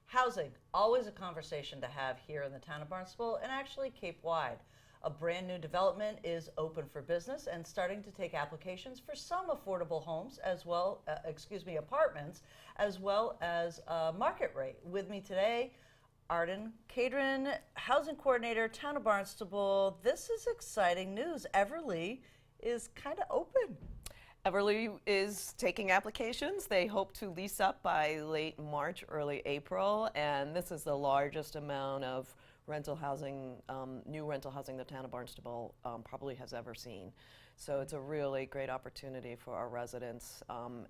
Housing, always a conversation to have here in the town of Barnstable and actually Cape Wide. A brand new development is open for business and starting to take applications for some affordable homes as well, apartments, as well as market rate. With me today, Arden Cadron, Housing Coordinator, Town of Barnstable. This is exciting news. Everly is kind of open. Everly is taking applications. They hope to lease up by late March, early April, and this is the largest amount of rental housing, new rental housing the town of Barnstable probably has ever seen. So it's a really great opportunity for our residents,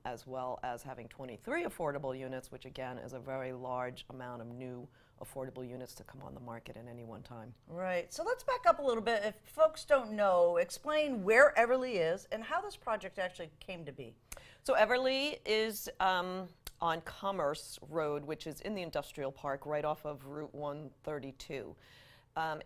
as well as having 23 affordable units, which again is a very large amount of new affordable units to come on the market at any one time. Right. So let's back up a little bit. If folks don't know, explain where Everly is and how this project actually came to be. So Everly is on Commerce Road, which is in the industrial park right off of Route 132.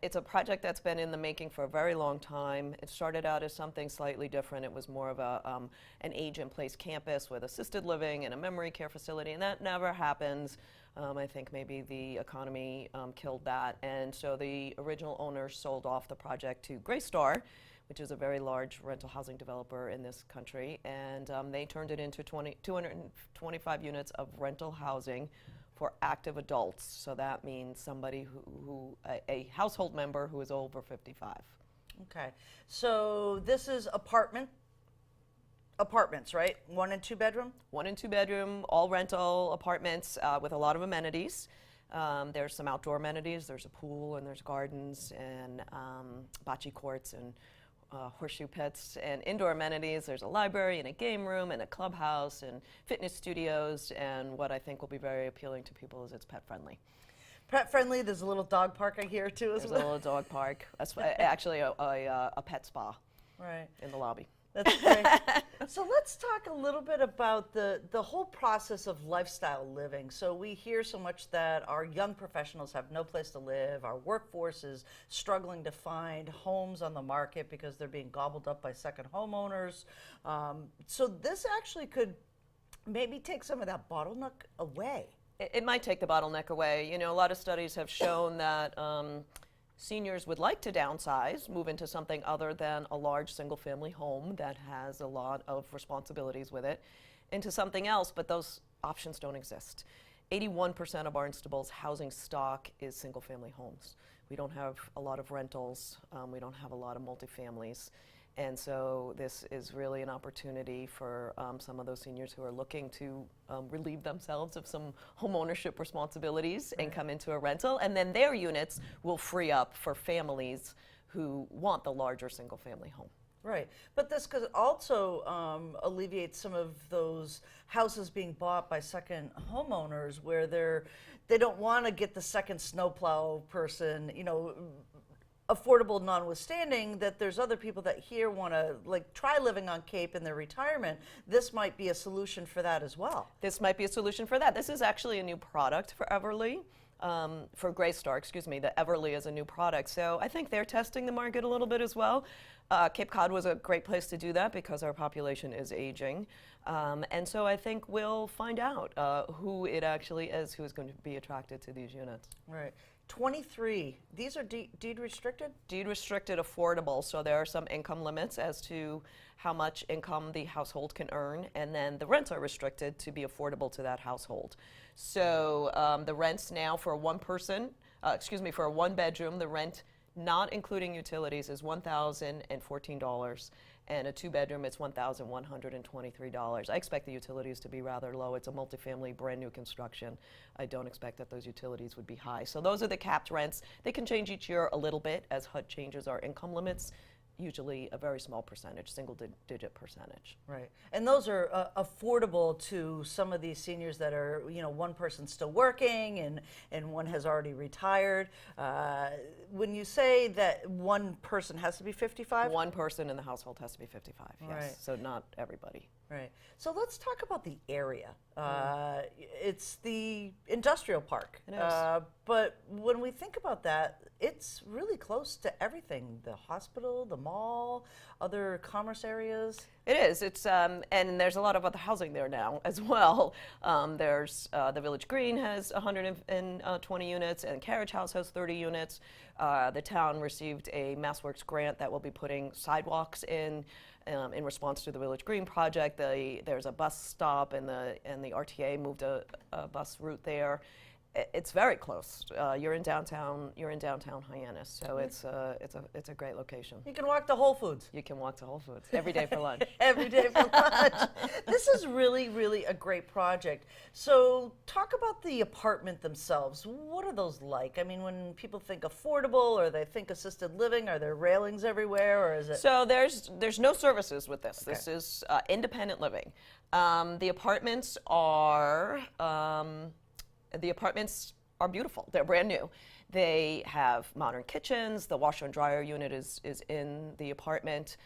It's a project that's been in the making for a very long time. It started out as something slightly different. It was more of an age-in-place campus with assisted living and a memory care facility, and that never happens. I think maybe the economy killed that, and so the original owners sold off the project to Greystar, which is a very large rental housing developer in this country, and they turned it into 225 units of rental housing for active adults. So that means somebody a household member who is over 55. Okay. So this is apartments, right? 1 and 2 bedroom? 1 and 2 bedroom, all rental apartments with a lot of amenities. There's some outdoor amenities. There's a pool and there's gardens and bocce courts and horseshoe pits, and indoor amenities. There's a library and a game room and a clubhouse and fitness studios, and what I think will be very appealing to people is it's pet friendly. Pet friendly. There's a little dog park I hear too as There's well. a little dog park, actually a pet spa Right. in the lobby. That's great. So let's talk a little bit about the whole process of lifestyle living. So we hear so much that our young professionals have no place to live, our workforce is struggling to find homes on the market because they're being gobbled up by second homeowners. So this actually could maybe take some of that bottleneck away. It might take the bottleneck away. You know, a lot of studies have shown that seniors would like to downsize, move into something other than a large single-family home that has a lot of responsibilities with it, into something else, but those options don't exist. 81% of Barnstable's housing stock is single-family homes. We don't have a lot of rentals. We don't have a lot of multifamilies. And so this is really an opportunity for some of those seniors who are looking to relieve themselves of some home ownership responsibilities and come into a rental. And then their units will free up for families who want the larger single family home. Right, but this could also alleviate some of those houses being bought by second homeowners where they don't want to get the second snowplow person, you know, affordable notwithstanding that there's other people that here want to like try living on Cape in their retirement. This might be a solution for that as well. This might be a solution for that. This is actually a new product for Everly. For Greystar, excuse me, the Everly is a new product. So I think they're testing the market a little bit as well. Cape Cod was a great place to do that because our population is aging. And so I think we'll find out who it actually is who is going to be attracted to these units. Right. 23, these are deed restricted? Deed restricted affordable, so there are some income limits as to how much income the household can earn, and then the rents are restricted to be affordable to that household. So the rents now for a for a 1 bedroom, the rent not including utilities is $1,014, and a 2 bedroom it's $1,123. I expect the utilities to be rather low. It's a multifamily brand new construction. I don't expect that those utilities would be high. So those are the capped rents. They can change each year a little bit as HUD changes our income limits. Usually a very small percentage, single-digit percentage. Right, and those are affordable to some of these seniors that are, you know, one person's still working and one has already retired. When you say that one person has to be 55? One person in the household has to be 55, yes. Right. So not everybody. Right. So let's talk about the area. It's the industrial park. It is. But when we think about that, it's really close to everything, the hospital, the mall, other commerce areas. It is. It's and there's a lot of other housing there now as well. There's the Village Green has 120 units, and Carriage House has 30 units. The town received a MassWorks grant that will be putting sidewalks in response to the Village Green project. There's a bus stop, and the RTA moved a bus route there. It's very close. You're in downtown Hyannis, so it's a great location. You can walk to Whole Foods. You can walk to Whole Foods every day for lunch. Every day for lunch. This is really, really a great project. So talk about the apartment themselves. What are those like? I mean, when people think affordable or they think assisted living, are there railings everywhere, or is it? So there's no services with this. Okay. This is independent living. The apartments are beautiful. They're brand new. They have modern kitchens. The washer and dryer unit is in the apartment.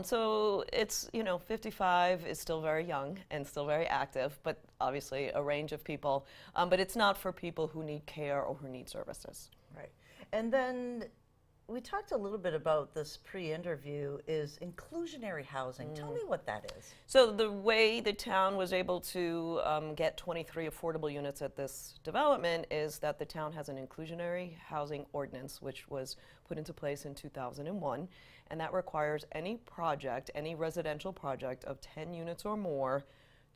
So it's, 55 is still very young and still very active, but obviously a range of people. But it's not for people who need care or who need services. Right. And then we talked a little bit about this pre-interview is inclusionary housing. Tell me what that is. So the way the town was able to get 23 affordable units at this development is that the town has an inclusionary housing ordinance, which was put into place in 2001, and that requires any residential project of 10 units or more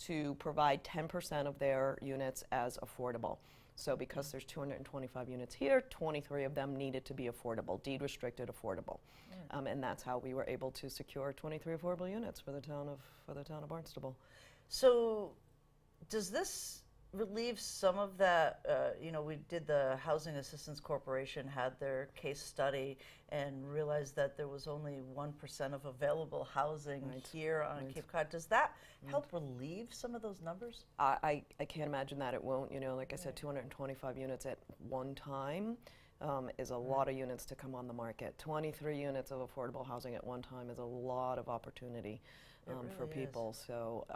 to provide 10% of their units as affordable. So because there's 225 units here, 23 of them needed to be affordable, deed restricted affordable. And that's how we were able to secure 23 affordable units for the town of Barnstable. So does this relieve some of that, we did the Housing Assistance Corporation had their case study and realized that there was only 1% of available housing here on Cape Cod. Does that help relieve some of those numbers? I can't imagine that it won't. Like I said, 225 units at one time is a lot of units to come on the market. 23 units of affordable housing at one time is a lot of opportunity. For people. So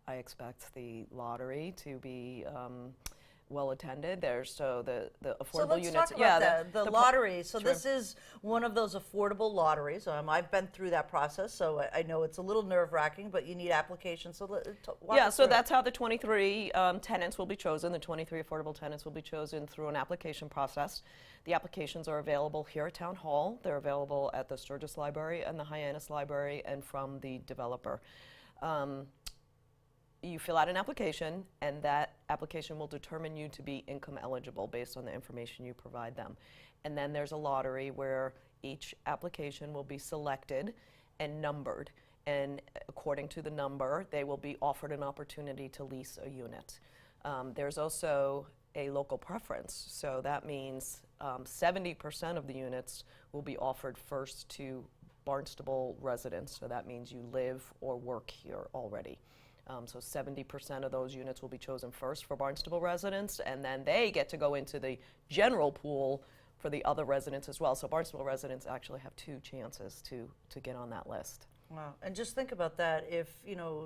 I expect the lottery to be well attended. There's the affordable units. So let's talk about the lottery. So this is one of those affordable lotteries. I've been through that process, so I know it's a little nerve-wracking, but you need applications. So so that's how the 23 tenants will be chosen. The 23 affordable tenants will be chosen through an application process. The applications are available here at Town Hall. They're available at the Sturgis Library and the Hyannis Library and from the developer. You fill out an application, and that application will determine you to be income eligible based on the information you provide them. And then there's a lottery where each application will be selected and numbered. And according to the number, they will be offered an opportunity to lease a unit. There's also a local preference. So that means 70% of the units will be offered first to Barnstable residents. So that means you live or work here already. So 70% of those units will be chosen first for Barnstable residents, and then they get to go into the general pool for the other residents as well. So Barnstable residents actually have 2 chances to get on that list. Wow. And just think about that. If,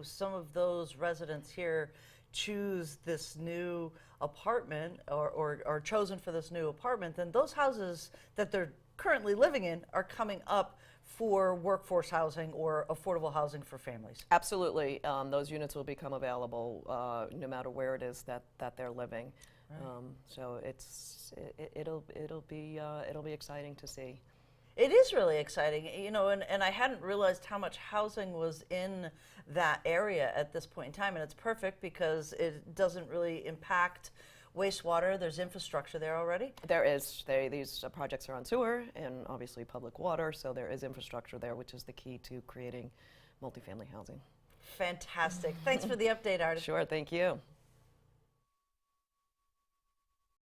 some of those residents here choose this new apartment or are chosen for this new apartment, then those houses that they're currently living in are coming up for workforce housing or affordable housing for families. Absolutely. Those units will become available no matter where it is that they're living. Right. So it'll be exciting to see. It is really exciting, and I hadn't realized how much housing was in that area at this point in time, and it's perfect because it doesn't really impact wastewater. There's infrastructure there already. There is. These projects are on sewer and obviously public water, so there is infrastructure there, which is the key to creating multifamily housing. Fantastic. Thanks for the update, Artis. Sure, thank you.